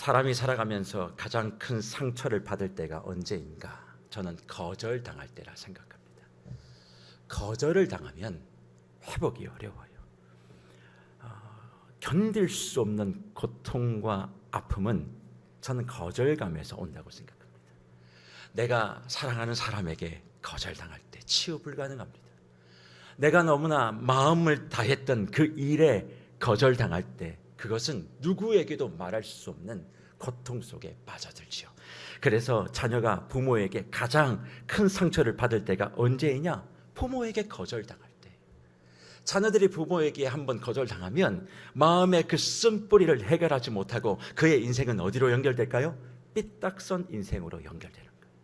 사람이 살아가면서 가장 큰 상처를 받을 때가 언제인가? 저는 거절당할 때라 생각합니다. 거절을 당하면 회복이 어려워요. 견딜 수 없는 고통과 아픔은 저는 거절감에서 온다고 생각합니다. 내가 사랑하는 사람에게 거절당할 때 치유 불가능합니다. 내가 너무나 마음을 다했던 그 일에 거절당할 때 그것은 누구에게도 말할 수 없는 고통 속에 빠져들지요. 그래서 자녀가 부모에게 가장 큰 상처를 받을 때가 언제이냐? 부모에게 거절당할 때. 자녀들이 부모에게 한번 거절당하면 마음의 그 쓴뿌리를 해결하지 못하고 그의 인생은 어디로 연결될까요? 삐딱선 인생으로 연결되는 거예요.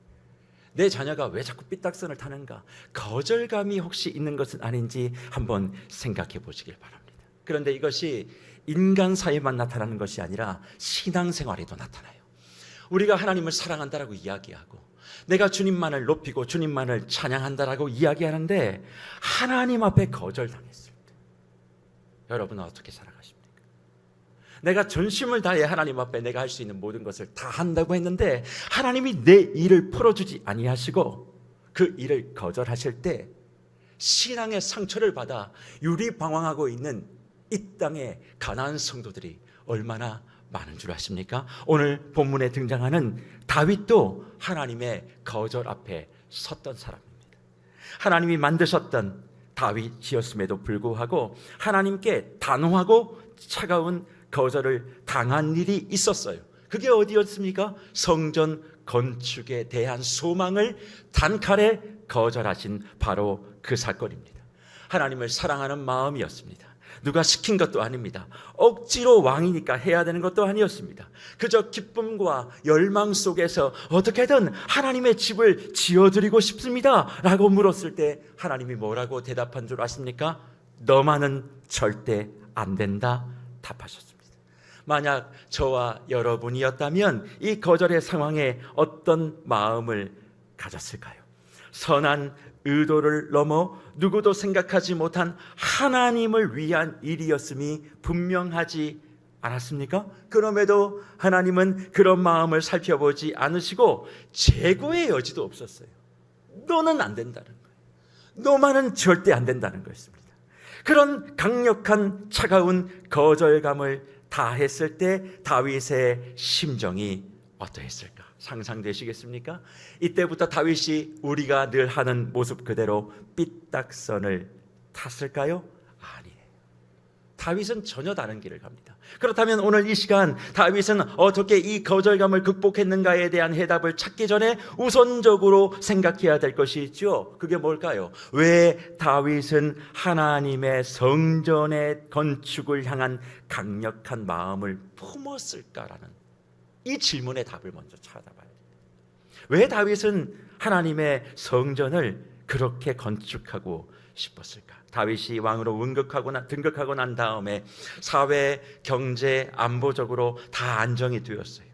내 자녀가 왜 자꾸 삐딱선을 타는가? 거절감이 혹시 있는 것은 아닌지 한번 생각해 보시길 바랍니다. 그런데 이것이 인간 사이에만 나타나는 것이 아니라 신앙생활에도 나타나요. 우리가 하나님을 사랑한다라고 이야기하고 내가 주님만을 높이고 주님만을 찬양한다라고 이야기하는데 하나님 앞에 거절당했을 때 여러분은 어떻게 살아가십니까? 내가 전심을 다해 하나님 앞에 내가 할 수 있는 모든 것을 다 한다고 했는데 하나님이 내 일을 풀어주지 아니하시고 그 일을 거절하실 때 신앙의 상처를 받아 유리방황하고 있는 이 땅의 가나안 성도들이 얼마나 많은 줄 아십니까? 오늘 본문에 등장하는 다윗도 하나님의 거절 앞에 섰던 사람입니다. 하나님이 만드셨던 다윗이었음에도 불구하고 하나님께 단호하고 차가운 거절을 당한 일이 있었어요. 그게 어디였습니까? 성전 건축에 대한 소망을 단칼에 거절하신 바로 그 사건입니다. 하나님을 사랑하는 마음이었습니다. 누가 시킨 것도 아닙니다. 억지로 왕이니까 해야 되는 것도 아니었습니다. 그저 기쁨과 열망 속에서 어떻게든 하나님의 집을 지어드리고 싶습니다 라고 물었을 때 하나님이 뭐라고 대답한 줄 아십니까? 너만은 절대 안 된다 답하셨습니다. 만약 저와 여러분이었다면 이 거절의 상황에 어떤 마음을 가졌을까요? 선한 의도를 넘어 누구도 생각하지 못한 하나님을 위한 일이었음이 분명하지 않았습니까? 그럼에도 하나님은 그런 마음을 살펴보지 않으시고 재고의 여지도 없었어요. 너는 안 된다는 거예요. 너만은 절대 안 된다는 거였습니다. 그런 강력한 차가운 거절감을 다했을 때 다윗의 심정이 어떠했을까? 상상되시겠습니까? 이때부터 다윗이 우리가 늘 하는 모습 그대로 삐딱선을 탔을까요? 아니에요. 다윗은 전혀 다른 길을 갑니다. 그렇다면 오늘 이 시간 다윗은 어떻게 이 거절감을 극복했는가에 대한 해답을 찾기 전에 우선적으로 생각해야 될 것이 있죠. 그게 뭘까요? 왜 다윗은 하나님의 성전의 건축을 향한 강력한 마음을 품었을까라는 이 질문의 답을 먼저 찾아봐야 돼요. 왜 다윗은 하나님의 성전을 그렇게 건축하고 싶었을까? 다윗이 왕으로 등극하고 난 다음에 사회, 경제, 안보적으로 다 안정이 되었어요.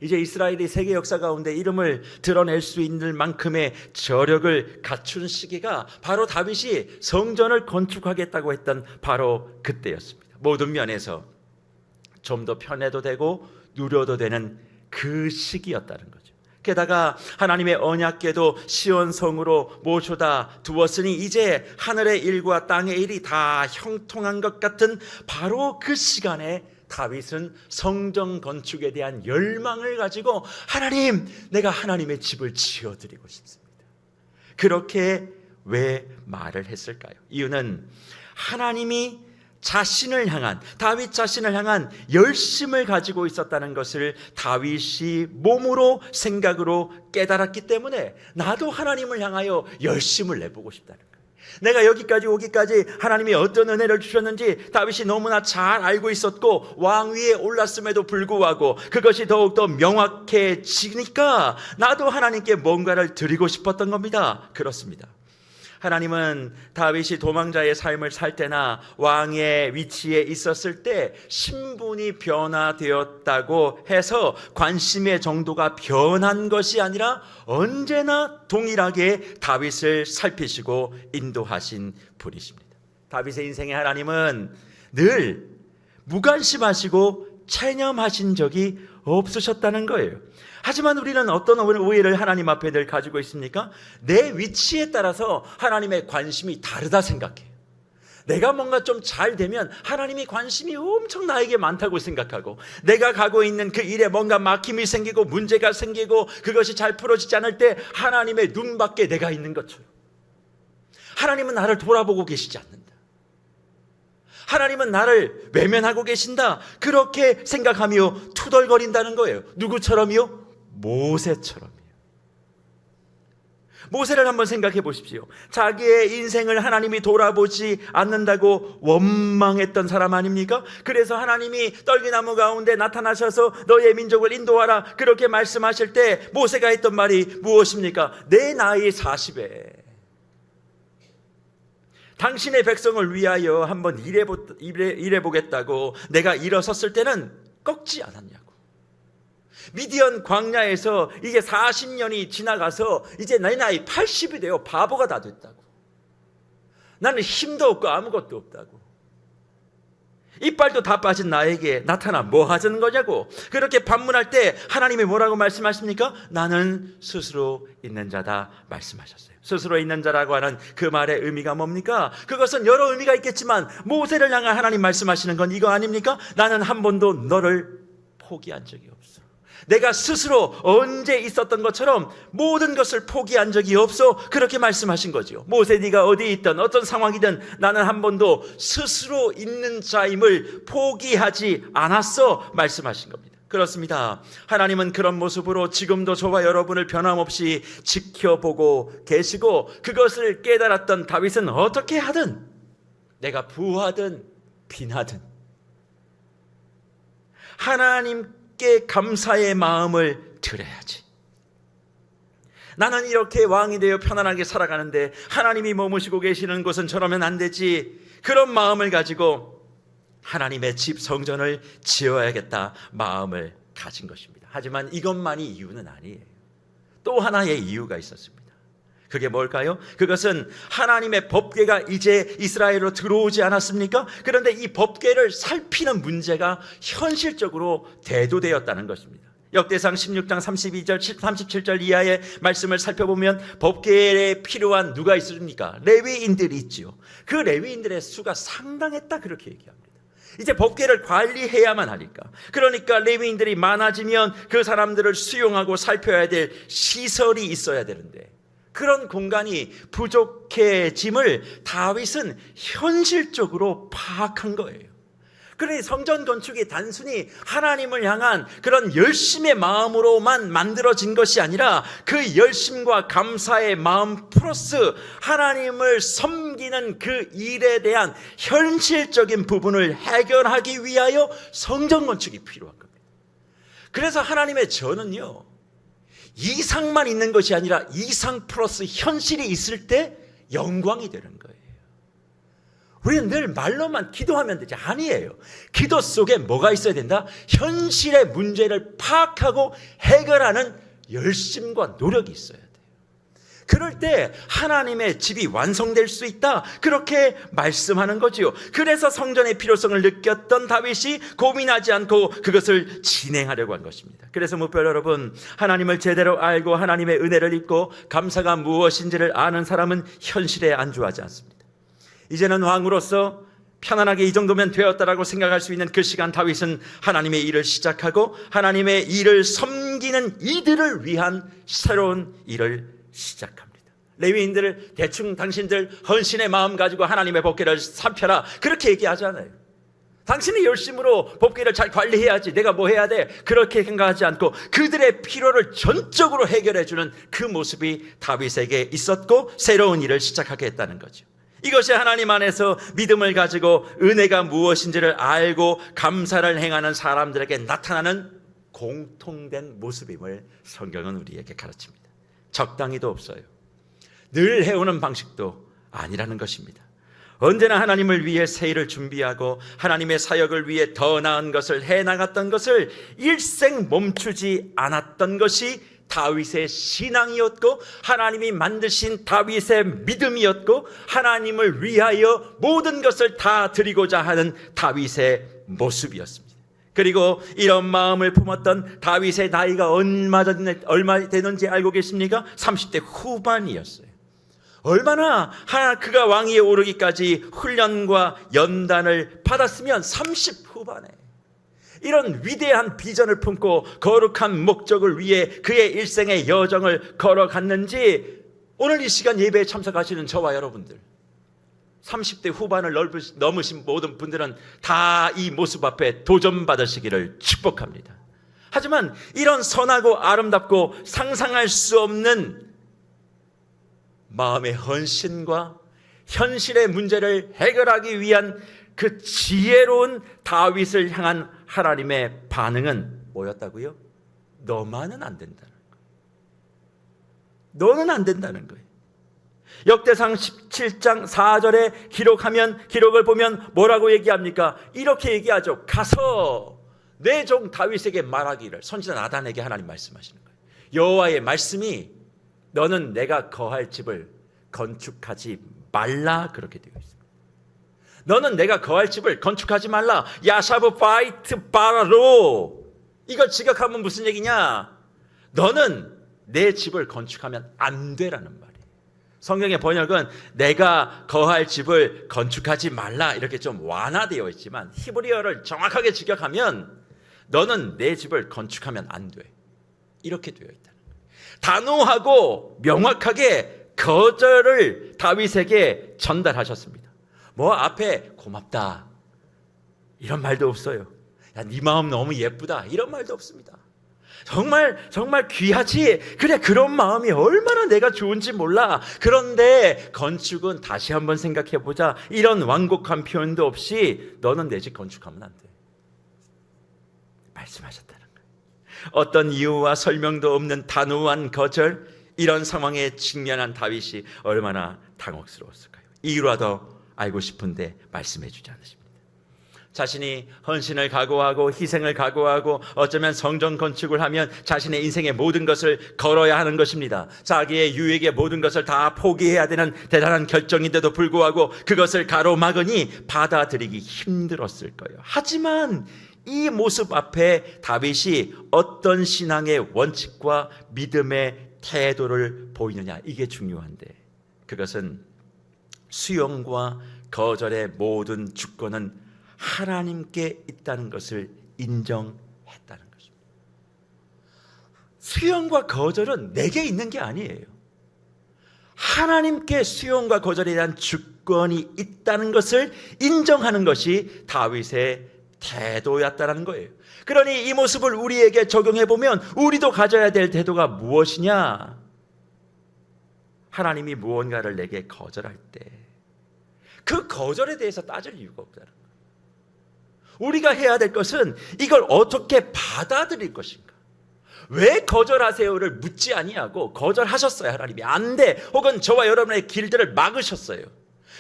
이제 이스라엘이 세계 역사 가운데 이름을 드러낼 수 있는 만큼의 저력을 갖춘 시기가 바로 다윗이 성전을 건축하겠다고 했던 바로 그때였습니다. 모든 면에서 좀 더 편해도 되고 누려도 되는 그 시기였다는 거죠. 게다가 하나님의 언약궤도 시온성으로 모셔다 두었으니 이제 하늘의 일과 땅의 일이 다 형통한 것 같은 바로 그 시간에 다윗은 성전 건축에 대한 열망을 가지고 하나님, 내가 하나님의 집을 지어드리고 싶습니다. 그렇게 왜 말을 했을까요? 이유는 하나님이 다윗 자신을 향한 열심을 가지고 있었다는 것을 다윗이 몸으로 생각으로 깨달았기 때문에 나도 하나님을 향하여 열심을 내보고 싶다는 거예요. 내가 여기까지 오기까지 하나님이 어떤 은혜를 주셨는지 다윗이 너무나 잘 알고 있었고 왕위에 올랐음에도 불구하고 그것이 더욱더 명확해지니까 나도 하나님께 뭔가를 드리고 싶었던 겁니다. 그렇습니다. 하나님은 다윗이 도망자의 삶을 살 때나 왕의 위치에 있었을 때 신분이 변화되었다고 해서 관심의 정도가 변한 것이 아니라 언제나 동일하게 다윗을 살피시고 인도하신 분이십니다. 다윗의 인생에 하나님은 늘 무관심하시고 체념하신 적이 없으셨다는 거예요. 하지만 우리는 어떤 오해를 하나님 앞에 늘 가지고 있습니까? 내 위치에 따라서 하나님의 관심이 다르다 생각해요. 내가 뭔가 좀 잘 되면 하나님이 관심이 엄청 나에게 많다고 생각하고, 내가 가고 있는 그 일에 뭔가 막힘이 생기고 문제가 생기고 그것이 잘 풀어지지 않을 때 하나님의 눈 밖에 내가 있는 것처럼, 하나님은 나를 돌아보고 계시지 않는다, 하나님은 나를 외면하고 계신다, 그렇게 생각하며 투덜거린다는 거예요. 누구처럼요? 모세처럼이요. 모세를 한번 생각해 보십시오. 자기의 인생을 하나님이 돌아보지 않는다고 원망했던 사람 아닙니까? 그래서 하나님이 떨기나무 가운데 나타나셔서 너의 민족을 인도하라 그렇게 말씀하실 때 모세가 했던 말이 무엇입니까? 내 나이 40에 당신의 백성을 위하여 한번 일해보겠다고 내가 일어섰을 때는 꺾지 않았냐고. 미디안 광야에서 이제 40년이 지나가서 이제 내 나이 80이 되어 바보가 다 됐다고. 나는 힘도 없고 아무것도 없다고. 이빨도 다 빠진 나에게 나타나 뭐 하자는 거냐고. 그렇게 반문할 때 하나님이 뭐라고 말씀하십니까? 나는 스스로 있는 자다 말씀하셨어요. 스스로 있는 자라고 하는 그 말의 의미가 뭡니까? 그것은 여러 의미가 있겠지만 모세를 향한 하나님 말씀하시는 건 이거 아닙니까? 나는 한 번도 너를 포기한 적이 없어. 내가 스스로 언제 있었던 것처럼 모든 것을 포기한 적이 없어. 그렇게 말씀하신 거죠. 모세, 네가 어디 있든 어떤 상황이든 나는 한 번도 스스로 있는 자임을 포기하지 않았어 말씀하신 겁니다. 그렇습니다. 하나님은 그런 모습으로 지금도 저와 여러분을 변함없이 지켜보고 계시고, 그것을 깨달았던 다윗은 어떻게 하든, 내가 부하든 빈하든 하나님께 감사의 마음을 드려야지. 나는 이렇게 왕이 되어 편안하게 살아가는데 하나님이 머무시고 계시는 곳은 저러면 안 되지. 그런 마음을 가지고 하나님의 집 성전을 지어야겠다 마음을 가진 것입니다. 하지만 이것만이 이유는 아니에요. 또 하나의 이유가 있었습니다. 그게 뭘까요? 그것은 하나님의 법궤가 이제 이스라엘로 들어오지 않았습니까? 그런데 이 법궤를 살피는 문제가 현실적으로 대두되었다는 것입니다. 역대상 16장 32절 37절 이하의 말씀을 살펴보면 법궤에 필요한 누가 있습니까? 레위인들이 있지요. 그 레위인들의 수가 상당했다 그렇게 얘기합니다. 이제 법궤를 관리해야만 하니까. 그러니까 레위인들이 많아지면 그 사람들을 수용하고 살펴야 될 시설이 있어야 되는데, 그런 공간이 부족해짐을 다윗은 현실적으로 파악한 거예요. 그러니 성전 건축이 단순히 하나님을 향한 그런 열심의 마음으로만 만들어진 것이 아니라 그 열심과 감사의 마음 플러스 하나님을 섬기는 그 일에 대한 현실적인 부분을 해결하기 위하여 성전 건축이 필요한 겁니다. 그래서 하나님의 전은요, 이상만 있는 것이 아니라 이상 플러스 현실이 있을 때 영광이 되는 거예요. 우리는 늘 말로만 기도하면 되지. 아니에요. 기도 속에 뭐가 있어야 된다? 현실의 문제를 파악하고 해결하는 열심과 노력이 있어야 돼요. 그럴 때 하나님의 집이 완성될 수 있다, 그렇게 말씀하는 거지요. 그래서 성전의 필요성을 느꼈던 다윗이 고민하지 않고 그것을 진행하려고 한 것입니다. 그래서 무별 여러분, 하나님을 제대로 알고 하나님의 은혜를 입고 감사가 무엇인지를 아는 사람은 현실에 안주하지 않습니다. 이제는 왕으로서 편안하게 이 정도면 되었다라고 생각할 수 있는 그 시간, 다윗은 하나님의 일을 시작하고 하나님의 일을 섬기는 이들을 위한 새로운 일을 시작합니다. 레위인들을 대충 당신들 헌신의 마음 가지고 하나님의 법궤를 살펴라 그렇게 얘기하지 않아요. 당신이 열심으로 법궤를 잘 관리해야지, 내가 뭐 해야 돼, 그렇게 생각하지 않고 그들의 필요를 전적으로 해결해 주는 그 모습이 다윗에게 있었고 새로운 일을 시작하게 했다는 거죠. 이것이 하나님 안에서 믿음을 가지고 은혜가 무엇인지를 알고 감사를 행하는 사람들에게 나타나는 공통된 모습임을 성경은 우리에게 가르칩니다. 적당히도 없어요. 늘 해오는 방식도 아니라는 것입니다. 언제나 하나님을 위해 새 일을 준비하고 하나님의 사역을 위해 더 나은 것을 해나갔던 것을 일생 멈추지 않았던 것이 다윗의 신앙이었고 하나님이 만드신 다윗의 믿음이었고 하나님을 위하여 모든 것을 다 드리고자 하는 다윗의 모습이었습니다. 그리고 이런 마음을 품었던 다윗의 나이가 얼마 되는지 알고 계십니까? 30대 후반이었어요. 얼마나 그가 왕위에 오르기까지 훈련과 연단을 받았으면 30 후반에 이런 위대한 비전을 품고 거룩한 목적을 위해 그의 일생의 여정을 걸어갔는지, 오늘 이 시간 예배에 참석하시는 저와 여러분들 30대 후반을 넘으신 모든 분들은 다 이 모습 앞에 도전받으시기를 축복합니다. 하지만 이런 선하고 아름답고 상상할 수 없는 마음의 헌신과 현실의 문제를 해결하기 위한 그 지혜로운 다윗을 향한 하나님의 반응은 뭐였다고요? 너만은 안 된다는 거예요. 너는 안 된다는 거예요. 역대상 17장 4절에 기록을 보면 뭐라고 얘기합니까? 이렇게 얘기하죠. 가서 내 종 다윗에게 말하기를, 선지자 나단에게 하나님 말씀하시는 거예요. 여호와의 말씀이 너는 내가 거할 집을 건축하지 말라, 그렇게 되어 있습니다. 너는 내가 거할 집을 건축하지 말라. 야샤브 파이트 바라로. 이걸 지각하면 무슨 얘기냐? 너는 내 집을 건축하면 안 되라는 말이에요. 성경의 번역은 내가 거할 집을 건축하지 말라 이렇게 좀 완화되어 있지만, 히브리어를 정확하게 직역하면 너는 내 집을 건축하면 안 돼, 이렇게 되어 있다는 거예요. 단호하고 명확하게 거절을 다윗에게 전달하셨습니다. 뭐 앞에 고맙다 이런 말도 없어요. 야, 네 마음 너무 예쁘다 이런 말도 없습니다. 정말 귀하지. 그래, 그런 마음이 얼마나 내가 좋은지 몰라. 그런데 건축은 다시 한번 생각해 보자, 이런 완곡한 표현도 없이 너는 내 집 건축하면 안 돼, 말씀하셨다는 거예요. 어떤 이유와 설명도 없는 단호한 거절, 이런 상황에 직면한 다윗이 얼마나 당혹스러웠을까요? 이유라도 알고 싶은데 말씀해 주지 않으십니다. 자신이 헌신을 각오하고 희생을 각오하고 어쩌면 성전 건축을 하면 자신의 인생의 모든 것을 걸어야 하는 것입니다. 자기의 유익의 모든 것을 다 포기해야 되는 대단한 결정인데도 불구하고 그것을 가로막으니 받아들이기 힘들었을 거예요. 하지만 이 모습 앞에 다윗이 어떤 신앙의 원칙과 믿음의 태도를 보이느냐, 이게 중요한데, 그것은 수용과 거절의 모든 주권은 하나님께 있다는 것을 인정했다는 것입니다. 수용과 거절은 내게 있는 게 아니에요. 하나님께 수용과 거절에 대한 주권이 있다는 것을 인정하는 것이 다윗의 태도였다는 거예요. 그러니 이 모습을 우리에게 적용해 보면 우리도 가져야 될 태도가 무엇이냐? 하나님이 무언가를 내게 거절할 때 그 거절에 대해서 따질 이유가 없다는 거예요. 우리가 해야 될 것은 이걸 어떻게 받아들일 것인가. 왜 거절하세요를 묻지 아니하고, 거절하셨어요 하나님이, 안 돼, 혹은 저와 여러분의 길들을 막으셨어요.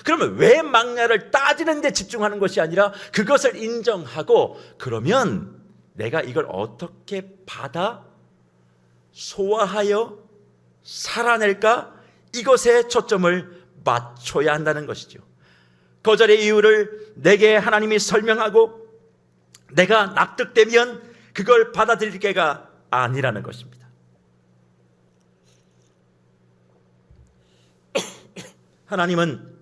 그러면 왜 막냐를 따지는 데 집중하는 것이 아니라 그것을 인정하고, 그러면 내가 이걸 어떻게 받아 소화하여 살아낼까, 이것에 초점을 맞춰야 한다는 것이죠. 거절의 이유를 내게 하나님이 설명하고 내가 납득되면 그걸 받아들일 게가 아니라는 것입니다. 하나님은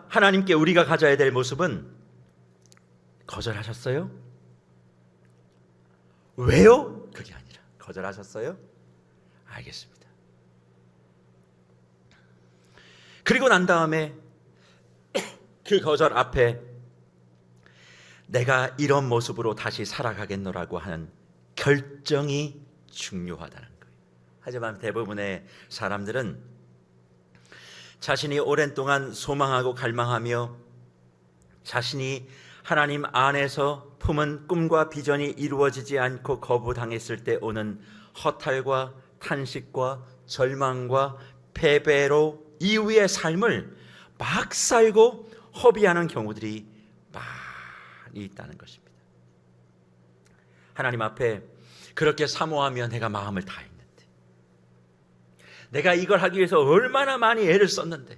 하나님께 우리가 가져야 될 모습은, 거절하셨어요? 왜요? 그게 아니라, 거절하셨어요? 알겠습니다. 그리고 난 다음에 그 거절 앞에 내가 이런 모습으로 다시 살아가겠노라고 하는 결정이 중요하다는 거예요. 하지만 대부분의 사람들은 자신이 오랜 동안 소망하고 갈망하며 자신이 하나님 안에서 품은 꿈과 비전이 이루어지지 않고 거부당했을 때 오는 허탈과 탄식과 절망과 패배로 이후의 삶을 막 살고 허비하는 경우들이 많이 있다는 것입니다. 하나님 앞에 그렇게 사모하며 내가 마음을 다했는데, 내가 이걸 하기 위해서 얼마나 많이 애를 썼는데,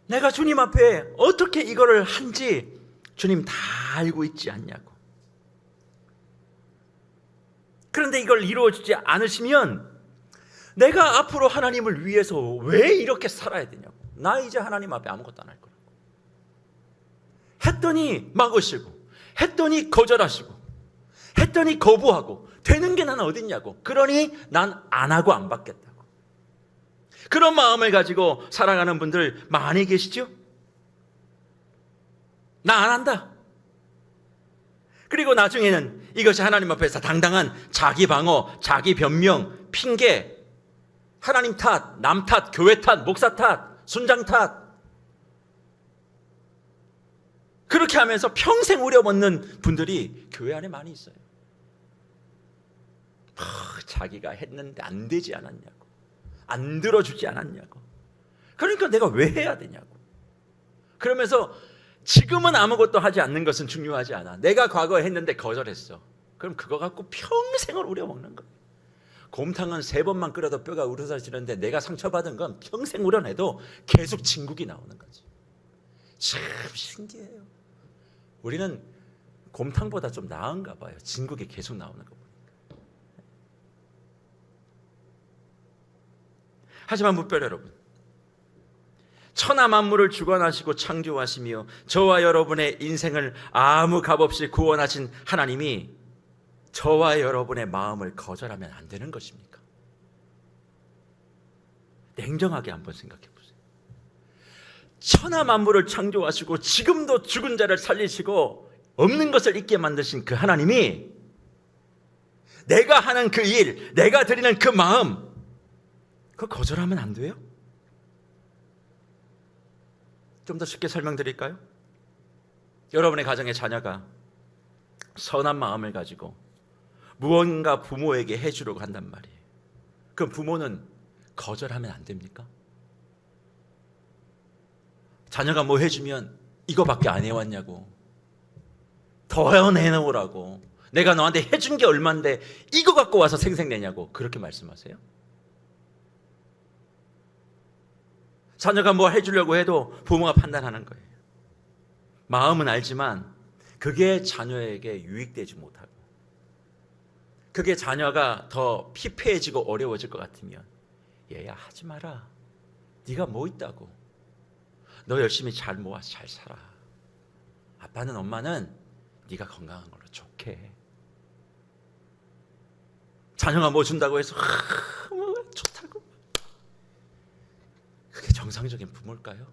내가 주님 앞에 어떻게 이거를 한지 주님 다 알고 있지 않냐고. 그런데 이걸 이루어지지 않으시면 내가 앞으로 하나님을 위해서 왜 이렇게 살아야 되냐고. 나 이제 하나님 앞에 아무것도 안 할 거라고. 했더니 막으시고, 했더니 거절하시고, 했더니 거부하고, 되는 게 나는 어딨냐고. 그러니 난 안 하고 안 받겠다고. 그런 마음을 가지고 살아가는 분들 많이 계시죠? 나 안 한다. 그리고 나중에는 이것이 하나님 앞에서 당당한 자기 방어, 자기 변명, 핑계, 하나님 탓, 남 탓, 교회 탓, 목사 탓, 순장 탓, 그렇게 하면서 평생 우려먹는 분들이 교회 안에 많이 있어요. 자기가 했는데 안 되지 않았냐고, 안 들어주지 않았냐고, 그러니까 내가 왜 해야 되냐고. 그러면서 지금은 아무것도 하지 않는 것은 중요하지 않아. 내가 과거에 했는데 거절했어. 그럼 그거 갖고 평생을 우려먹는 거예요. 곰탕은 3번만 끓여도 뼈가 우러서지는데 내가 상처받은 건 평생 우려내도 계속 진국이 나오는 거지. 참 신기해요. 우리는 곰탕보다 좀 나은가 봐요. 진국이 계속 나오는 거 보니까. 하지만 무별 여러분, 천하 만물을 주관하시고 창조하시며 저와 여러분의 인생을 아무 값없이 구원하신 하나님이 저와 여러분의 마음을 거절하면 안 되는 것입니까? 냉정하게 한번 생각해 보세요. 천하 만물을 창조하시고 지금도 죽은 자를 살리시고 없는 것을 있게 만드신 그 하나님이 내가 하는 그 일, 내가 드리는 그 마음, 그거 거절하면 안 돼요? 좀 더 쉽게 설명드릴까요? 여러분의 가정에 자녀가 선한 마음을 가지고 무언가 부모에게 해주려고 한단 말이에요. 그럼 부모는 거절하면 안 됩니까? 자녀가 뭐 해주면 이거밖에 안 해왔냐고, 더 내놓으라고, 내가 너한테 해준 게 얼만데 이거 갖고 와서 생색내냐고, 그렇게 말씀하세요? 자녀가 뭐 해주려고 해도 부모가 판단하는 거예요. 마음은 알지만 그게 자녀에게 유익되지 못하고, 그게 자녀가 더 피폐해지고 어려워질 것 같으면 얘야 하지 마라. 네가 뭐 있다고. 너 열심히 잘 모아서 잘 살아. 아빠는 엄마는 네가 건강한 걸로 좋게 해. 자녀가 뭐 준다고 해서 뭐 좋다고. 그게 정상적인 부모일까요?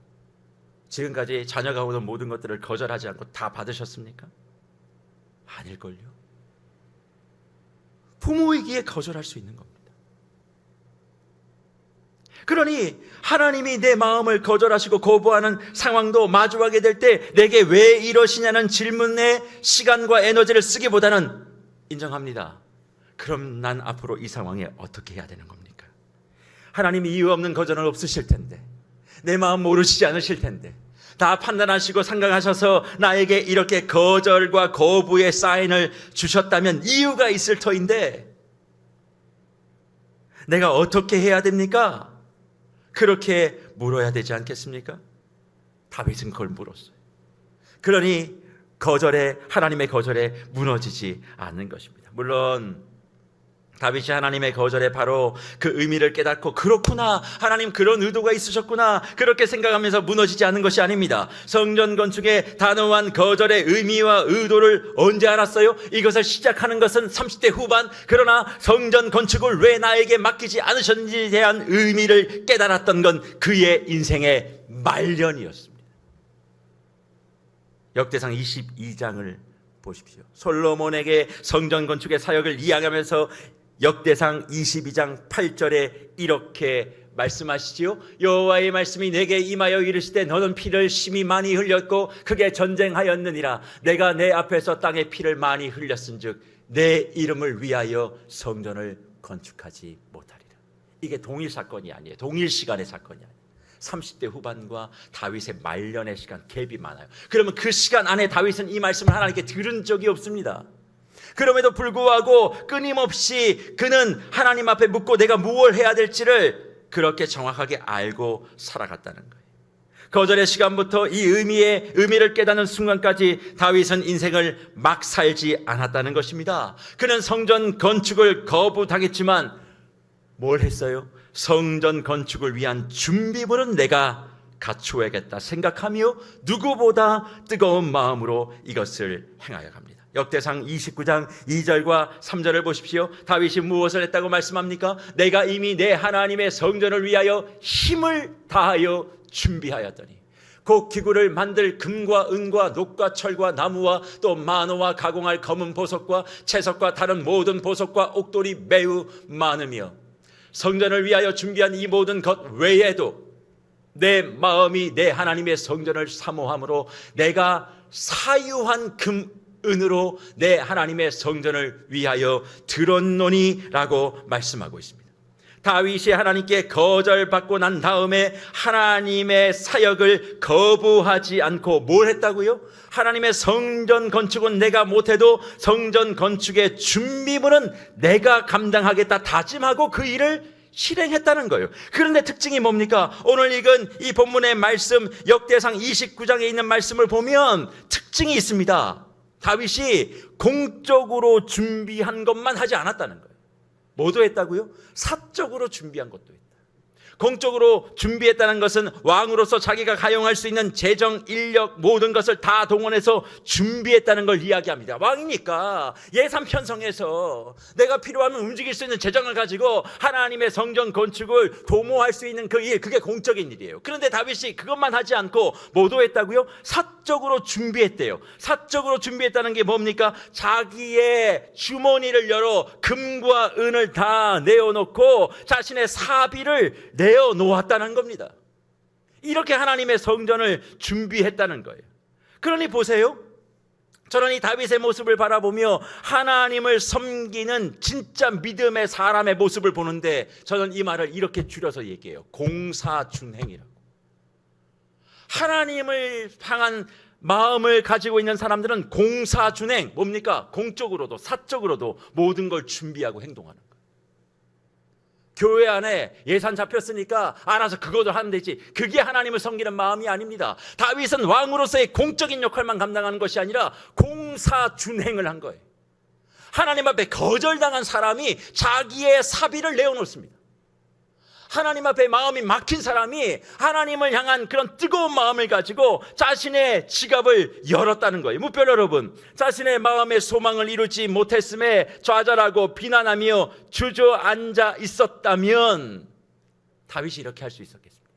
지금까지 자녀가 오는 모든 것들을 거절하지 않고 다 받으셨습니까? 아닐걸요. 부모이기에 거절할 수 있는 겁니다. 그러니 하나님이 내 마음을 거절하시고 거부하는 상황도 마주하게 될 때 내게 왜 이러시냐는 질문에 시간과 에너지를 쓰기보다는 인정합니다. 그럼 난 앞으로 이 상황에 어떻게 해야 되는 겁니까? 하나님이 이유 없는 거절은 없으실 텐데, 내 마음 모르시지 않으실 텐데, 다 판단하시고 상각하셔서 나에게 이렇게 거절과 거부의 사인을 주셨다면 이유가 있을 터인데 내가 어떻게 해야 됩니까? 그렇게 물어야 되지 않겠습니까? 다윗은 그걸 물었어요. 그러니 하나님의 거절에 무너지지 않는 것입니다. 물론 다윗이 하나님의 거절에 바로 그 의미를 깨닫고 그렇구나, 하나님 그런 의도가 있으셨구나, 그렇게 생각하면서 무너지지 않은 것이 아닙니다. 성전 건축의 단호한 거절의 의미와 의도를 언제 알았어요? 이것을 시작하는 것은 30대 후반, 그러나 성전 건축을 왜 나에게 맡기지 않으셨는지에 대한 의미를 깨달았던 건 그의 인생의 말년이었습니다. 역대상 22장을 보십시오. 솔로몬에게 성전 건축의 사역을 이야기하면서 역대상 22장 8절에 이렇게 말씀하시지요. 여호와의 말씀이 내게 임하여 이르시되 너는 피를 심히 많이 흘렸고 크게 전쟁하였느니라. 내가 내 앞에서 땅에 피를 많이 흘렸은즉 내 이름을 위하여 성전을 건축하지 못하리라. 이게 동일 사건이 아니에요. 동일 시간의 사건이 아니에요. 30대 후반과 다윗의 말년의 시간 갭이 많아요. 그러면 그 시간 안에 다윗은 이 말씀을 하나님께 들은 적이 없습니다. 그럼에도 불구하고 끊임없이 그는 하나님 앞에 묻고 내가 무엇을 해야 될지를 그렇게 정확하게 알고 살아갔다는 거예요. 거절의 시간부터 이 의미를 깨닫는 순간까지 다윗은 인생을 막 살지 않았다는 것입니다. 그는 성전 건축을 거부당했지만 뭘 했어요? 성전 건축을 위한 준비물은 내가 갖추어야겠다 생각하며 누구보다 뜨거운 마음으로 이것을 행하여 갑니다. 역대상 29장 2절과 3절을 보십시오. 다윗이 무엇을 했다고 말씀합니까? 내가 이미 내 하나님의 성전을 위하여 힘을 다하여 준비하였더니 그 기구를 만들 금과 은과 녹과 철과 나무와 또 만호와 가공할 검은 보석과 채석과 다른 모든 보석과 옥돌이 매우 많으며 성전을 위하여 준비한 이 모든 것 외에도 내 마음이 내 하나님의 성전을 사모함으로 내가 사유한 은으로 내 하나님의 성전을 위하여 들었노니라고 말씀하고 있습니다. 다윗이 하나님께 거절받고 난 다음에 하나님의 사역을 거부하지 않고 뭘 했다고요? 하나님의 성전 건축은 내가 못해도 성전 건축의 준비물은 내가 감당하겠다 다짐하고 그 일을 실행했다는 거예요. 그런데 특징이 뭡니까? 오늘 읽은 이 본문의 말씀 역대상 29장에 있는 말씀을 보면 특징이 있습니다. 다윗이 공적으로 준비한 것만 하지 않았다는 거예요. 뭐도 했다고요? 사적으로 준비한 것도 했다. 공적으로 준비했다는 것은 왕으로서 자기가 가용할 수 있는 재정, 인력 모든 것을 다 동원해서 준비했다는 걸 이야기합니다. 왕이니까 예산 편성해서 내가 필요하면 움직일 수 있는 재정을 가지고 하나님의 성전 건축을 도모할 수 있는 그 일, 그게 공적인 일이에요. 그런데 다윗이 그것만 하지 않고 뭐도 했다고요? 사적으로 준비했대요. 사적으로 준비했다는 게 뭡니까? 자기의 주머니를 열어 금과 은을 다 내어놓고 자신의 사비를 내어놓았다는 겁니다. 이렇게 하나님의 성전을 준비했다는 거예요. 그러니 보세요. 저는 이 다윗의 모습을 바라보며 하나님을 섬기는 진짜 믿음의 사람의 모습을 보는데 저는 이 말을 이렇게 줄여서 얘기해요. 공사준행이라고. 하나님을 향한 마음을 가지고 있는 사람들은 공사준행, 뭡니까? 공적으로도 사적으로도 모든 걸 준비하고 행동하는 거예요. 교회 안에 예산 잡혔으니까 알아서 그것도 하면 되지. 그게 하나님을 섬기는 마음이 아닙니다. 다윗은 왕으로서의 공적인 역할만 감당하는 것이 아니라 공사준행을 한 거예요. 하나님 앞에 거절당한 사람이 자기의 사비를 내어놓습니다. 하나님 앞에 마음이 막힌 사람이 하나님을 향한 그런 뜨거운 마음을 가지고 자신의 지갑을 열었다는 거예요. 무별 여러분, 자신의 마음의 소망을 이루지 못했음에 좌절하고 비난하며 주저앉아 있었다면 다윗이 이렇게 할 수 있었겠습니까?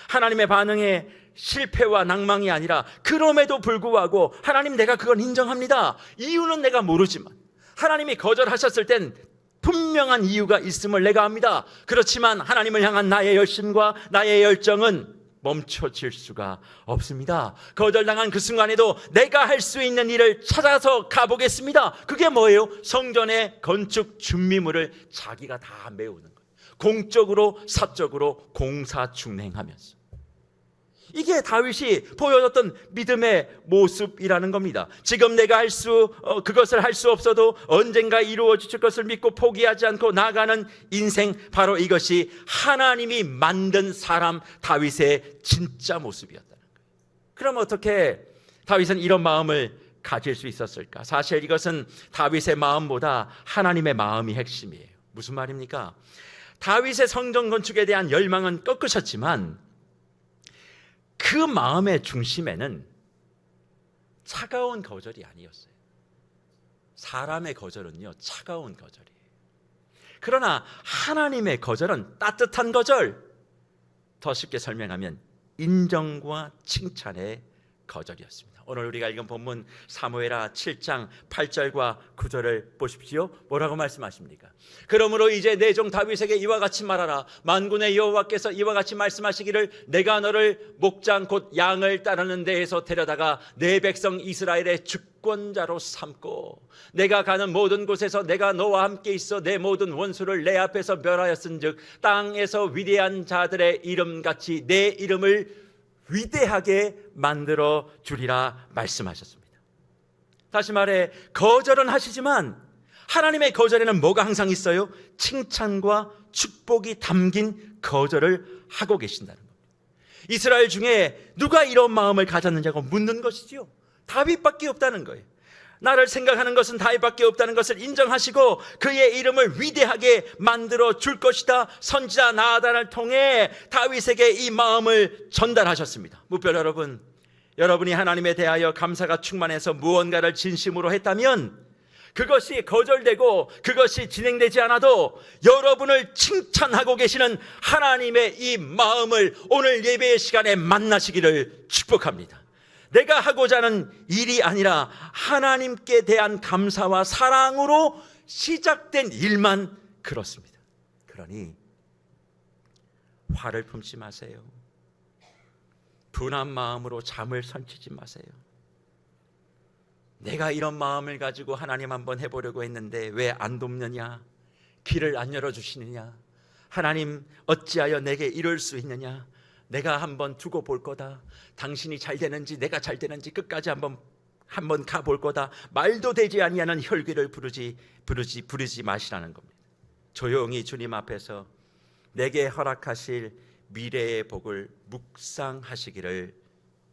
하나님의 반응에 실패와 낭망이 아니라 그럼에도 불구하고 하나님, 내가 그건 인정합니다. 이유는 내가 모르지만 하나님이 거절하셨을 땐 분명한 이유가 있음을 내가 압니다. 그렇지만 하나님을 향한 나의 열심과 나의 열정은 멈춰질 수가 없습니다. 거절당한 그 순간에도 내가 할 수 있는 일을 찾아서 가보겠습니다. 그게 뭐예요? 성전의 건축 준비물을 자기가 다 메우는 거예요. 공적으로 사적으로 공사준행하면서. 이게 다윗이 보여줬던 믿음의 모습이라는 겁니다. 지금 내가 그것을 할 수 없어도 언젠가 이루어질 것을 믿고 포기하지 않고 나아가는 인생, 바로 이것이 하나님이 만든 사람 다윗의 진짜 모습이었다는 거예요. 그럼 어떻게 다윗은 이런 마음을 가질 수 있었을까? 사실 이것은 다윗의 마음보다 하나님의 마음이 핵심이에요. 무슨 말입니까? 다윗의 성전 건축에 대한 열망은 꺾으셨지만 그 마음의 중심에는 차가운 거절이 아니었어요. 사람의 거절은요, 차가운 거절이에요. 그러나 하나님의 거절은 따뜻한 거절. 더 쉽게 설명하면 인정과 칭찬의 거절이었습니다. 오늘 우리가 읽은 본문 사무엘하 7장 8절과 9절을 보십시오. 뭐라고 말씀하십니까? 그러므로 이제 내 종 다윗에게 이와 같이 말하라. 만군의 여호와께서 이와 같이 말씀하시기를 내가 너를 목장 곧 양을 따르는 데에서 데려다가 내 백성 이스라엘의 주권자로 삼고 내가 가는 모든 곳에서 내가 너와 함께 있어 내 모든 원수를 내 앞에서 멸하였은즉 땅에서 위대한 자들의 이름같이 내 이름을 위대하게 만들어 주리라 말씀하셨습니다. 다시 말해, 거절은 하시지만 하나님의 거절에는 뭐가 항상 있어요? 칭찬과 축복이 담긴 거절을 하고 계신다는 겁니다. 이스라엘 중에 누가 이런 마음을 가졌느냐고 묻는 것이지요. 다윗밖에 없다는 거예요. 나를 생각하는 것은 다윗밖에 없다는 것을 인정하시고 그의 이름을 위대하게 만들어 줄 것이다. 선지자 나단을 통해 다윗에게 이 마음을 전달하셨습니다. 무별 여러분, 여러분이 하나님에 대하여 감사가 충만해서 무언가를 진심으로 했다면 그것이 거절되고 그것이 진행되지 않아도 여러분을 칭찬하고 계시는 하나님의 이 마음을 오늘 예배의 시간에 만나시기를 축복합니다. 내가 하고자 하는 일이 아니라 하나님께 대한 감사와 사랑으로 시작된 일만 그렇습니다. 그러니 화를 품지 마세요. 분한 마음으로 잠을 설치지 마세요. 내가 이런 마음을 가지고 하나님 한번 해보려고 했는데 왜 안 돕느냐? 길을 안 열어주시느냐? 하나님 어찌하여 내게 이럴 수 있느냐? 내가 한번 두고 볼 거다. 당신이 잘 되는지 내가 잘 되는지 끝까지 한번 가볼 거다. 말도 되지 아니하는 혈기를 부르지 마시라는 겁니다. 조용히 주님 앞에서 내게 허락하실 미래의 복을 묵상하시기를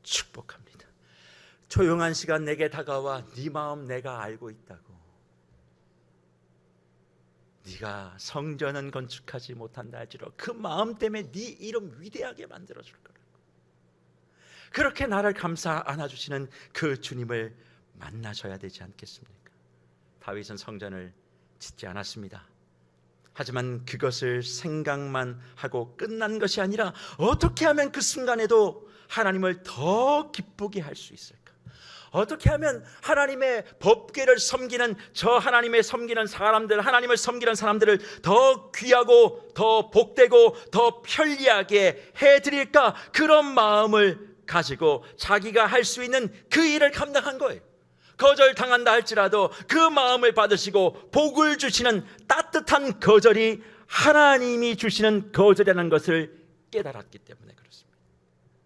축복합니다. 조용한 시간 내게 다가와 네 마음 내가 알고 있다고. 네가 성전은 건축하지 못한다 할지라도 그 마음 때문에 네 이름 위대하게 만들어줄 거라고. 그렇게 나를 감싸 안아주시는 그 주님을 만나셔야 되지 않겠습니까? 다윗은 성전을 짓지 않았습니다. 하지만 그것을 생각만 하고 끝난 것이 아니라 어떻게 하면 그 순간에도 하나님을 더 기쁘게 할 수 있을까? 어떻게 하면 하나님의 법궤를 섬기는 하나님을 섬기는 사람들을 더 귀하고 더 복되고 더 편리하게 해드릴까? 그런 마음을 가지고 자기가 할 수 있는 그 일을 감당한 거예요. 거절당한다 할지라도 그 마음을 받으시고 복을 주시는 따뜻한 거절이 하나님이 주시는 거절이라는 것을 깨달았기 때문에 그렇습니다.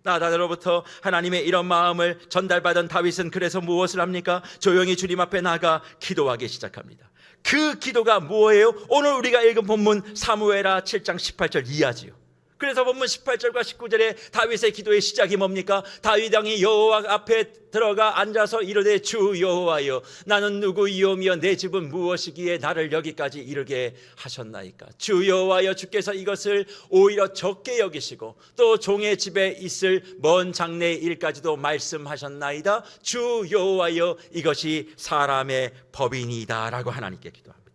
나단으로부터 하나님의 이런 마음을 전달받은 다윗은 그래서 무엇을 합니까? 조용히 주님 앞에 나가 기도하기 시작합니다. 그 기도가 뭐예요? 오늘 우리가 읽은 본문 사무엘하 7장 18절 이하지요. 그래서 본문 18절과 19절에 다윗의 기도의 시작이 뭡니까? 다윗 왕이 여호와 앞에 들어가 앉아서 이르되 주 여호와여 나는 누구이오며 내 집은 무엇이기에 나를 여기까지 이르게 하셨나이까? 주 여호와여 주께서 이것을 오히려 적게 여기시고 또 종의 집에 있을 먼 장래의 일까지도 말씀하셨나이다. 주 여호와여 이것이 사람의 법이니이다 라고 하나님께 기도합니다.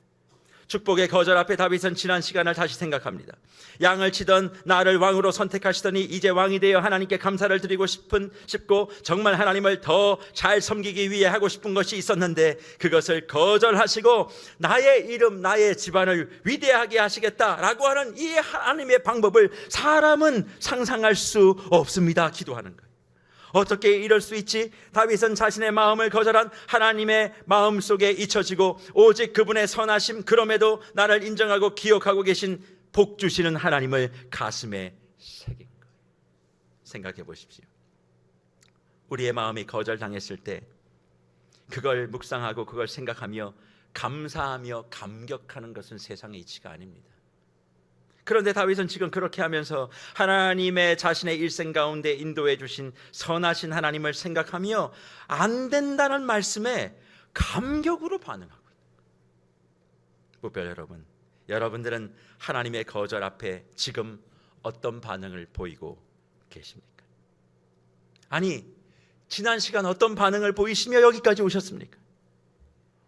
축복의 거절 앞에 다윗은 지난 시간을 다시 생각합니다. 양을 치던 나를 왕으로 선택하시더니 이제 왕이 되어 하나님께 감사를 드리고 싶고 정말 하나님을 더 잘 섬기기 위해 하고 싶은 것이 있었는데 그것을 거절하시고 나의 이름 나의 집안을 위대하게 하시겠다라고 하는 이 하나님의 방법을 사람은 상상할 수 없습니다. 기도하는 거예요. 어떻게 이럴 수 있지? 다윗은 자신의 마음을 거절한 하나님의 마음 속에 잊혀지고 오직 그분의 선하심 그럼에도 나를 인정하고 기억하고 계신 복 주시는 하나님을 가슴에 새긴 거예요. 생각해 보십시오. 우리의 마음이 거절당했을 때 그걸 묵상하고 그걸 생각하며 감사하며 감격하는 것은 세상의 이치가 아닙니다. 그런데 다윗은 지금 그렇게 하면서 하나님의 자신의 일생 가운데 인도해 주신 선하신 하나님을 생각하며 안 된다는 말씀에 감격으로 반응하고 있는 거예요. 무별 여러분, 여러분들은 하나님의 거절 앞에 지금 어떤 반응을 보이고 계십니까? 아니, 지난 시간 어떤 반응을 보이시며 여기까지 오셨습니까?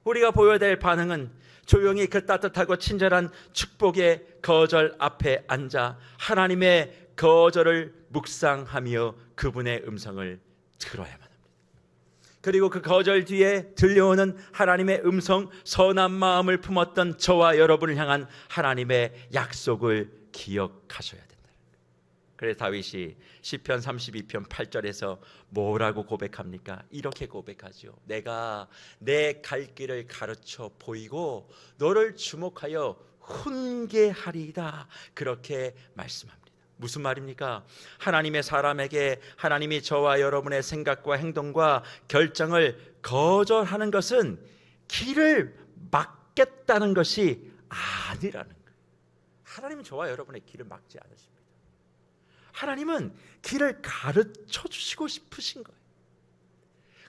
우리가 보여야 될 반응은 조용히 그 따뜻하고 친절한 축복의 거절 앞에 앉아 하나님의 거절을 묵상하며 그분의 음성을 들어야만 합니다. 그리고 그 거절 뒤에 들려오는 하나님의 음성, 선한 마음을 품었던 저와 여러분을 향한 하나님의 약속을 기억하셔야 된다. 그래서 다윗이 시편 32편 8절에서 뭐라고 고백합니까? 이렇게 고백하죠. 내가 내 갈 길을 가르쳐 보이고 너를 주목하여 훈계하리이다. 그렇게 말씀합니다. 무슨 말입니까? 하나님의 사람에게 하나님이 저와 여러분의 생각과 행동과 결정을 거절하는 것은 길을 막겠다는 것이 아니라는 거예요. 하나님은 저와 여러분의 길을 막지 않으십니다. 하나님은 길을 가르쳐 주시고 싶으신 거예요.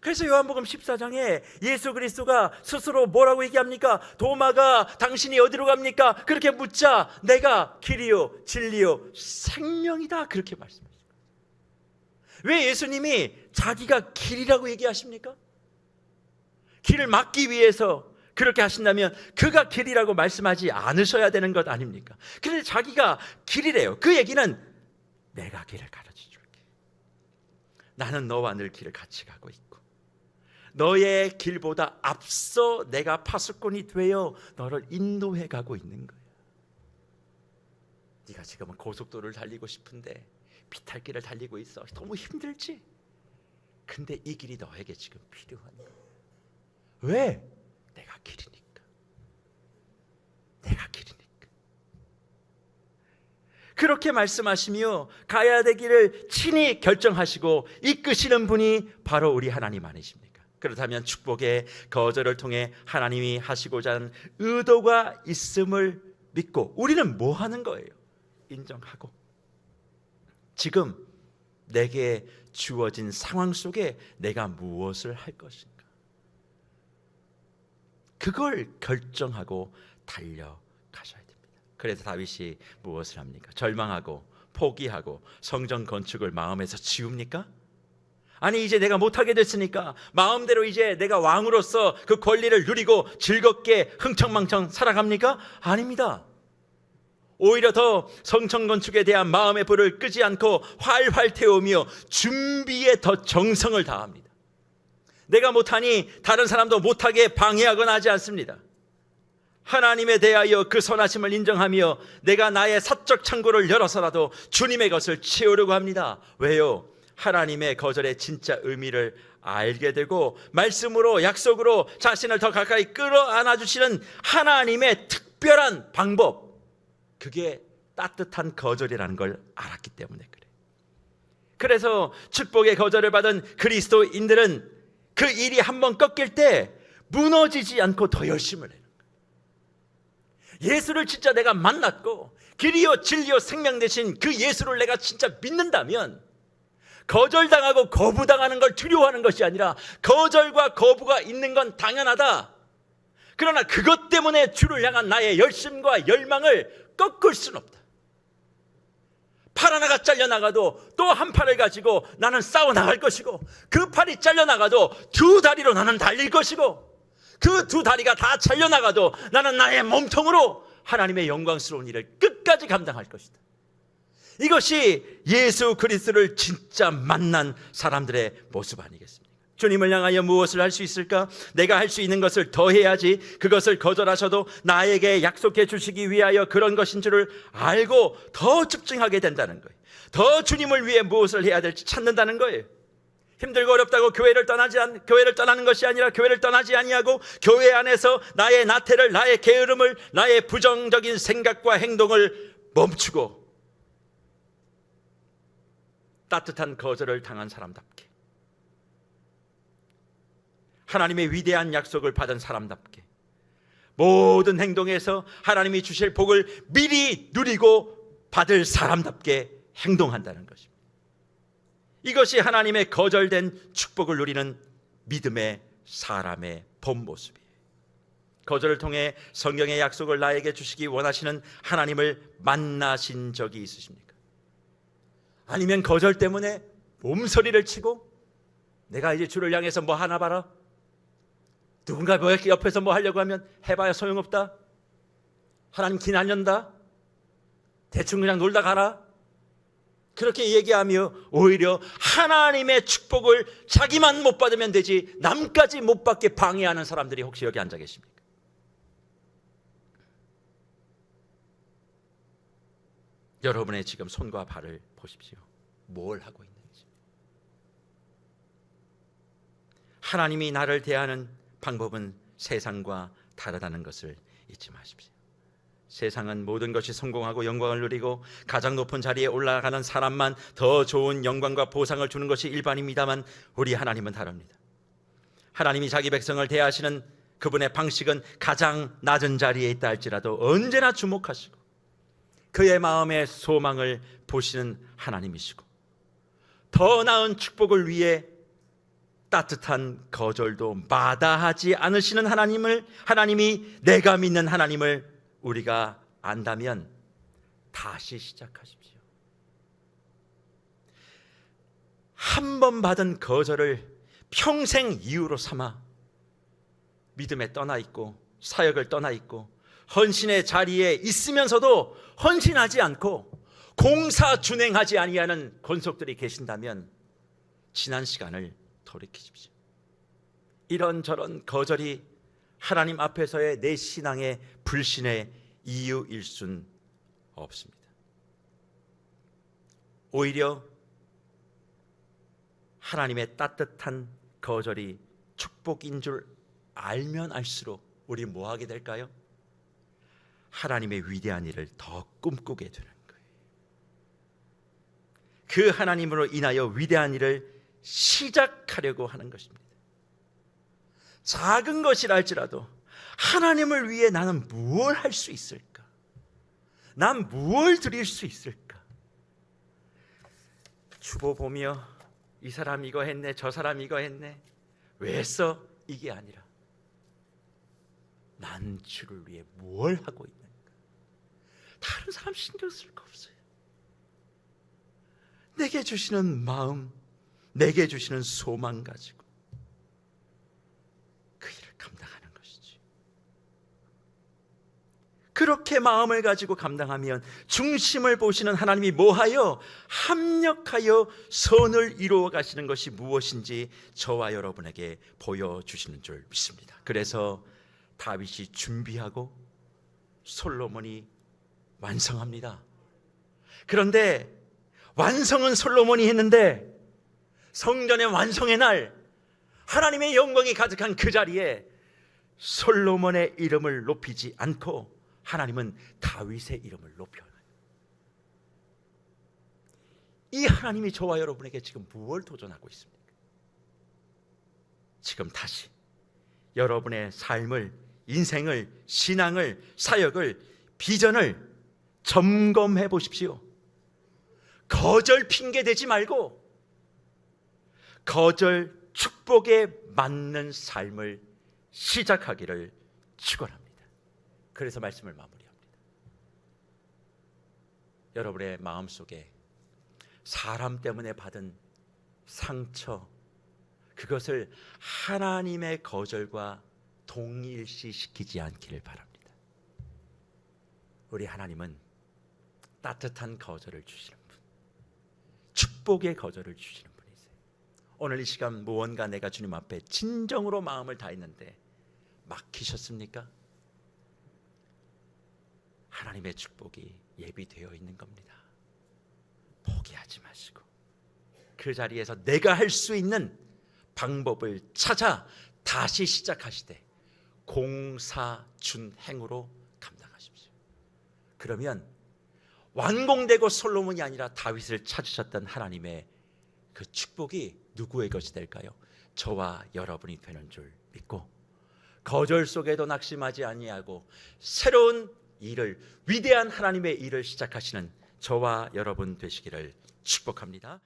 그래서 요한복음 14장에 예수 그리스도가 스스로 뭐라고 얘기합니까? 도마가 당신이 어디로 갑니까? 그렇게 묻자 내가 길이요 진리요 생명이다 그렇게 말씀하십니다. 왜 예수님이 자기가 길이라고 얘기하십니까? 길을 막기 위해서 그렇게 하신다면 그가 길이라고 말씀하지 않으셔야 되는 것 아닙니까? 그런데 자기가 길이래요. 그 얘기는 내가 길을 가르쳐 줄게. 나는 너와 늘 길을 같이 가고 있고 너의 길보다 앞서 내가 파수꾼이 되어 너를 인도해 가고 있는 거야. 네가 지금은 고속도로를 달리고 싶은데 비탈길을 달리고 있어. 너무 힘들지? 근데 이 길이 너에게 지금 필요한 거야. 왜? 내가 길이니까. 내가 길이니까. 그렇게 말씀하시며 가야 될 길을 친히 결정하시고 이끄시는 분이 바로 우리 하나님 아니십니까? 그렇다면 축복의 거절을 통해 하나님이 하시고자 하는 의도가 있음을 믿고 우리는 뭐 하는 거예요? 인정하고 지금 내게 주어진 상황 속에 내가 무엇을 할 것인가? 그걸 결정하고 달려가셔야 됩니다. 그래서 다윗이 무엇을 합니까? 절망하고 포기하고 성전 건축을 마음에서 지웁니까? 아니 이제 내가 못하게 됐으니까 마음대로 이제 내가 왕으로서 그 권리를 누리고 즐겁게 흥청망청 살아갑니까? 아닙니다. 오히려 더 성전 건축에 대한 마음의 불을 끄지 않고 활활 태우며 준비에 더 정성을 다합니다. 내가 못하니 다른 사람도 못하게 방해하거나 하지 않습니다. 하나님에 대하여 그 선하심을 인정하며 내가 나의 사적 창고를 열어서라도 주님의 것을 채우려고 합니다. 왜요? 하나님의 거절의 진짜 의미를 알게 되고 말씀으로 약속으로 자신을 더 가까이 끌어안아 주시는 하나님의 특별한 방법, 그게 따뜻한 거절이라는 걸 알았기 때문에 그래. 그래서 축복의 거절을 받은 그리스도인들은 그 일이 한번 꺾일 때 무너지지 않고 더 열심을 해요. 예수를 진짜 내가 만났고 길이요 진리요 생명 되신 그 예수를 내가 진짜 믿는다면 거절당하고 거부당하는 걸 두려워하는 것이 아니라 거절과 거부가 있는 건 당연하다. 그러나 그것 때문에 주를 향한 나의 열심과 열망을 꺾을 수는 없다. 팔 하나가 잘려나가도 또 한 팔을 가지고 나는 싸워나갈 것이고 그 팔이 잘려나가도 두 다리로 나는 달릴 것이고 그 두 다리가 다 잘려나가도 나는 나의 몸통으로 하나님의 영광스러운 일을 끝까지 감당할 것이다. 이것이 예수 그리스도를 진짜 만난 사람들의 모습 아니겠습니까? 주님을 향하여 무엇을 할 수 있을까? 내가 할 수 있는 것을 더 해야지. 그것을 거절하셔도 나에게 약속해 주시기 위하여 그런 것인 줄을 알고 더 집중하게 된다는 거예요. 더 주님을 위해 무엇을 해야 될지 찾는다는 거예요. 힘들고 어렵다고 교회를 떠나는 것이 아니라 교회를 떠나지 아니하고 교회 안에서 나의 나태를, 나의 게으름을, 나의 부정적인 생각과 행동을 멈추고 따뜻한 거절을 당한 사람답게, 하나님의 위대한 약속을 받은 사람답게 모든 행동에서 하나님이 주실 복을 미리 누리고 받을 사람답게 행동한다는 것입니다. 이것이 하나님의 거절된 축복을 누리는 믿음의 사람의 본 모습이에요. 거절을 통해 성경의 약속을 나에게 주시기 원하시는 하나님을 만나신 적이 있으십니까? 아니면 거절 때문에 몸서리를 치고 내가 이제 주를 향해서 뭐 하나 봐라, 누군가 옆에서 뭐 하려고 하면 해봐야 소용없다, 하나님 긴 안 연다, 대충 그냥 놀다 가라, 그렇게 얘기하며 오히려 하나님의 축복을 자기만 못 받으면 되지 남까지 못 받게 방해하는 사람들이 혹시 여기 앉아 계십니까? 여러분의 지금 손과 발을 보십시오. 뭘 하고 있는지. 하나님이 나를 대하는 방법은 세상과 다르다는 것을 잊지 마십시오. 세상은 모든 것이 성공하고 영광을 누리고 가장 높은 자리에 올라가는 사람만 더 좋은 영광과 보상을 주는 것이 일반입니다만 우리 하나님은 다릅니다. 하나님이 자기 백성을 대하시는 그분의 방식은 가장 낮은 자리에 있다 할지라도 언제나 주목하시고 그의 마음의 소망을 보시는 하나님이시고, 더 나은 축복을 위해 따뜻한 거절도 마다하지 않으시는 하나님이 내가 믿는 하나님을 우리가 안다면 다시 시작하십시오. 한 번 받은 거절을 평생 이유로 삼아 믿음에 떠나 있고 사역을 떠나 있고 헌신의 자리에 있으면서도 헌신하지 않고 공사 준행하지 아니하는 권속들이 계신다면 지난 시간을 돌이키십시오. 이런저런 거절이 하나님 앞에서의 내 신앙의 불신의 이유일 순 없습니다. 오히려 하나님의 따뜻한 거절이 축복인 줄 알면 알수록 우리 뭐 하게 될까요? 하나님의 위대한 일을 더 꿈꾸게 되는 거예요. 그 하나님으로 인하여 위대한 일을 시작하려고 하는 것입니다. 작은 것이라 할지라도 하나님을 위해 나는 무엇을 할 수 있을까? 난 무엇을 드릴 수 있을까? 주보 보며 이 사람 이거 했네, 저 사람 이거 했네, 왜 했어? 이게 아니라 난 주를 위해 뭘 하고 있는가? 다른 사람 신경 쓸 거 없어요. 내게 주시는 마음, 내게 주시는 소망 가지고 그 일을 감당하는 것이지. 그렇게 마음을 가지고 감당하면 중심을 보시는 하나님이 뭐하여 합력하여 선을 이루어 가시는 것이 무엇인지 저와 여러분에게 보여주시는 줄 믿습니다. 그래서 다윗이 준비하고 솔로몬이 완성합니다. 그런데 완성은 솔로몬이 했는데 성전의 완성의 날 하나님의 영광이 가득한 그 자리에 솔로몬의 이름을 높이지 않고 하나님은 다윗의 이름을 높여요. 이 하나님이 저와 여러분에게 지금 무엇을 도전하고 있습니까? 지금 다시 여러분의 삶을, 인생을, 신앙을, 사역을, 비전을 점검해 보십시오. 거절 핑계 대지 말고 거절 축복에 맞는 삶을 시작하기를 축원합니다. 그래서 말씀을 마무리합니다. 여러분의 마음속에 사람 때문에 받은 상처, 그것을 하나님의 거절과 동일시시키지 않기를 바랍니다. 우리 하나님은 따뜻한 거절을 주시는 분, 축복의 거절을 주시는 분이세요. 오늘 이 시간 무언가 내가 주님 앞에 진정으로 마음을 다했는데 막히셨습니까? 하나님의 축복이 예비되어 있는 겁니다. 포기하지 마시고 그 자리에서 내가 할 수 있는 방법을 찾아 다시 시작하시되 공사준행으로 감당하십시오. 그러면 완공되고 솔로몬이 아니라 다윗을 찾으셨던 하나님의 그 축복이 누구의 것이 될까요? 저와 여러분이 되는 줄 믿고 거절 속에도 낙심하지 아니하고 새로운 일을, 위대한 하나님의 일을 시작하시는 저와 여러분 되시기를 축복합니다.